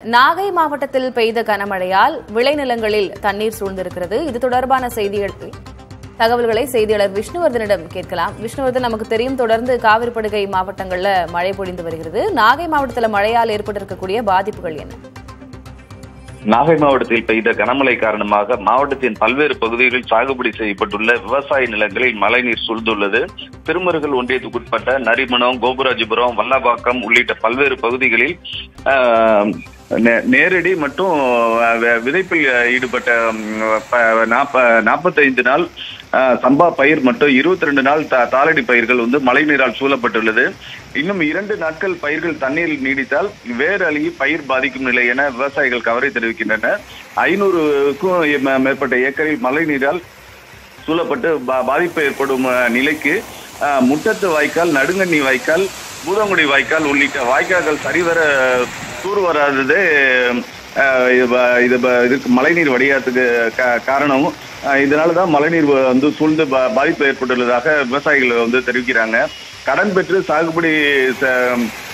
நாகை மாவட்டத்தில் பெய்த கனமழையால் விளைநிலங்களில் தண்ணீர் சூழ்ந்திருக்கிறது. இது தொடர்பான தகவல்களை செய்தியாளர் விஷ்ணுவர்தனிடம் கேட்கலாம். விஷ்ணுவர்தன், நமக்கு தெரியும் தொடர்ந்து காவிரி படுகை மாவட்டங்களில் மழை பொழிந்து வருகிறது. நாகை மாவட்டத்தில் மழையால் ஏற்பட்டிருக்கக்கூடிய பாதிப்புகள் என்ன? நாகை மாவட்டத்தில் பெய்த கனமழை காரணமாக மாவட்டத்தின் பல்வேறு பகுதிகளில் சாகுபடி செய்யப்பட்டுள்ள விவசாய நிலங்களில் மழைநீர் சூழ்ந்துள்ளது. திருமருகல் ஒன்றியத்துக்குட்பட்ட நரிமணம், கோபுராஜபுரம், வல்லபாக்கம் உள்ளிட்ட பல்வேறு பகுதிகளில் நேரடி மற்றும் விதைப்பில் ஈடுபட்ட 45 நாள் சம்பா பயிர் மற்றும் 22 நாள் தாளடி பயிர்கள் மழை நீரால் சூழப்பட்டுள்ளது. இன்னும் 2 நாட்கள் பயிர்கள் தண்ணீரில் நீடித்தால் வேறு அழுகி பயிர் பாதிக்கும் நிலை என விவசாயிகள் கவலை தெரிவிக்கின்றனர். 500க்கும் மேற்பட்ட ஏக்கரில் மழை நீரால் சூழப்பட்டு பாதிப்பு ஏற்படும் நிலைக்கு முட்டத்து வாய்க்கால், நடுங்கண்ணி வாய்க்கால், பூதங்குடி வாய்க்கால் உள்ளிட்ட வாய்க்கால்கள் சரிவர தூர் வராததே இதுக்கு மழைநீர் வடியாததுக்கு காரணம். இதனாலதான் மழைநீர் சூழ்ந்து பாதிப்பு ஏற்பட்டுள்ளதாக விவசாயிகள் தெரிவிக்கிறாங்க. கடன் பெற்று சாகுபடி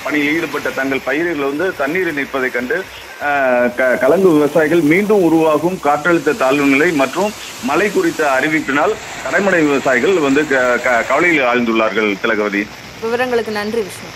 பணியில் ஈடுபட்ட தங்கள் பயிர்கள் தண்ணீர் நிற்பதை கண்டு கலங்கு விவசாயிகள் மீண்டும் உருவாகும் காற்றழுத்த தாழ்வு நிலை மற்றும் மழை குறித்த அறிவிப்பினால் கடைமடை விவசாயிகள் கவலையில் ஆழ்ந்துள்ளார்கள். திலகவதி, விவரங்களுக்கு நன்றி விஷ்ணு.